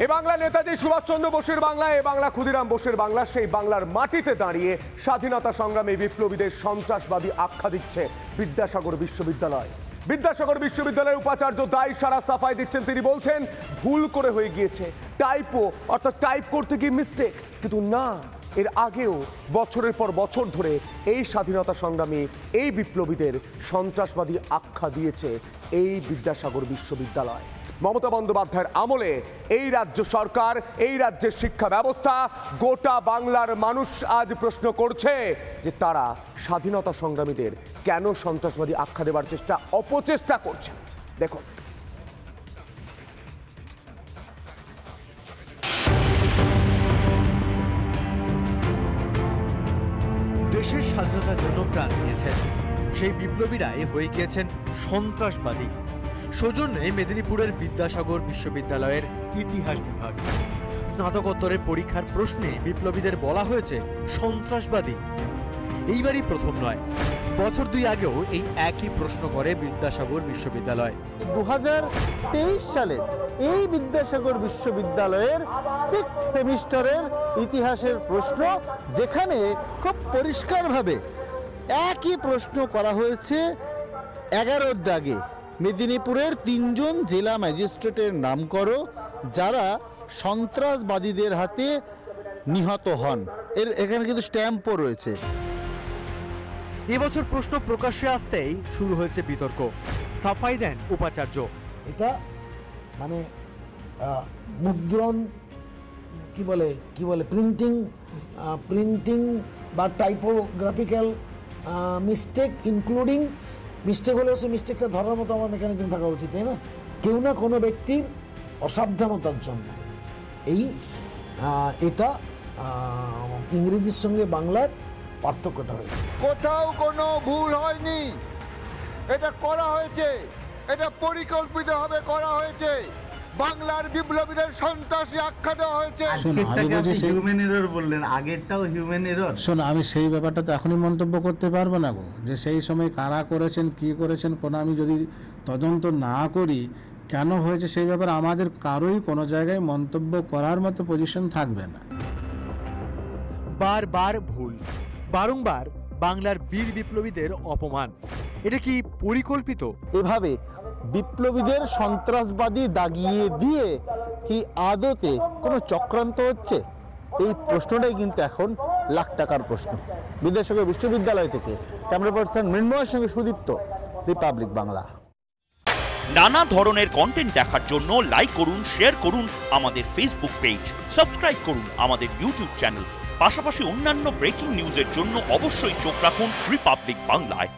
এ বাংলা নেতাজি সুভাষচন্দ্র বোসের বাংলা, এ বাংলা ক্ষুদিরাম বোসের বাংলা। সেই বাংলার মাটিতে দাঁড়িয়ে স্বাধীনতা সংগ্রামী বিপ্লবীদের সন্ত্রাসবাদী আখ্যা দিচ্ছে বিদ্যাসাগর বিশ্ববিদ্যালয়। বিদ্যাসাগর বিশ্ববিদ্যালয়ের উপাচার্য দায় সারা সাফাই দিচ্ছেন। তিনি বলছেন ভুল করে হয়ে গিয়েছে, টাইপো অর্থাৎ টাইপ করতে গিয়ে মিস্টেক। কিন্তু না, এর আগেও বছরের পর বছর ধরে এই স্বাধীনতা সংগ্রামী এই বিপ্লবীদের সন্ত্রাসবাদী আখ্যা দিয়েছে এই বিদ্যাসাগর বিশ্ববিদ্যালয়। মমতা বন্দ্যোপাধ্যায়ের আমলে এই রাজ্য সরকার, এই রাজ্যের শিক্ষা ব্যবস্থা, গোটা বাংলার মানুষ আজ প্রশ্ন করছে যে তারা স্বাধীনতা সংগ্রামীদের কেন সন্ত্রাসবাদী আখ্যা দেওয়ার অপচেষ্টা করছে। দেখুন, দেশের স্বাধীনতার জন্য প্রাণ দিয়েছেন সেই বিপ্লবীরাই হয়ে গিয়েছেন সন্ত্রাসবাদী। সৌজন্যে মেদিনীপুরের বিদ্যাসাগর বিশ্ববিদ্যালয়ের ইতিহাস বিভাগ স্নাতকোত্তরের পরীক্ষার প্রশ্নে বিপ্লবীদের বলা হয়েছে সন্ত্রাসবাদী। এইবারই প্রথম নয়, বছর দুই আগেও এই একই প্রশ্ন করে বিদ্যাসাগর বিশ্ববিদ্যালয়। 2023 সালে এই বিদ্যাসাগর বিশ্ববিদ্যালয়ের 6th সেমিস্টারের ইতিহাসের প্রশ্ন, যেখানে খুব পরিষ্কারভাবে একই প্রশ্ন করা হয়েছে 11 দাগে। মেদিনীপুরের 3 জন জেলা ম্যাজিস্ট্রেটের নাম করো যারা সন্ত্রাসবাদীদের হাতে নিহত হন। এখানে কিন্তু স্ট্যাম্পও রয়েছে। এবছর প্রশ্ন প্রকাশ্যে আসতেই শুরু হয়েছে বিতর্ক। সাফাই দেন উপাচার্য। এটা মানে মুদ্রণ কি বলে প্রিন্টিং বা টাইপোগ্রাফিক্যাল মিস্টেক, ইনক্লুডিং মিস্টেক হলেও সে মিস্টেকটা ধরার মতো আমার মেকানিজম থাকা উচিত, তাই না? কেউ না কোনো ব্যক্তির অসাবধানতার জন্য এটা ইংরেজির সঙ্গে বাংলার পার্থক্যটা হয়েছে। কোথাও কোনো ভুল হয়নি, এটা করা হয়েছে, এটা পরিকল্পিতভাবে করা হয়েছে। বাংলার বিপ্লবীদের সন্ত্রাসী আখ্যা দেওয়া হয়েছে। হিউম্যান এরর বললেন, আগেরটাও হিউম্যান এরর। শোনো, আমি সেই ব্যাপারটা তো এখনই মন্তব্য করতে পারবো না গো, যে সেই সময় কারা করেছেন, কি করেছেন, কোনো আমি যদি তদন্ত না করি কেন হয়েছে সেই ব্যাপারে আমাদের কারোই কোনো জায়গায় মন্তব্য করার মতো পজিশন থাকবে না। বারবার ভুল, বারংবার বাংলার বীর বিপ্লবীদের অপমান, এটা কি পরিকল্পিত? এভাবে বিপ্লবীদের সন্ত্রাসবাদী দাগিয়ে দিয়ে কি আদতে কোনো চক্রান্ত হচ্ছে? এই প্রশ্নটাই কিন্তু এখন লাখ টাকার প্রশ্ন। বিদ্যাসাগর বিশ্ববিদ্যালয় থেকে ক্যামেরা পার্সন মৃন্ময়ের সঙ্গে সুদীপ্ত, রিপাবলিক বাংলা। নানা ধরনের কন্টেন্ট দেখার জন্য লাইক করুন, শেয়ার করুন আমাদের ফেসবুক পেজ, সাবস্ক্রাইব করুন আমাদের ইউটিউব চ্যানেল। পাশাপাশি অন্যান্য ব্রেকিং নিউজের জন্য অবশ্যই চোখ রাখুন রিপাবলিক বাংলায়।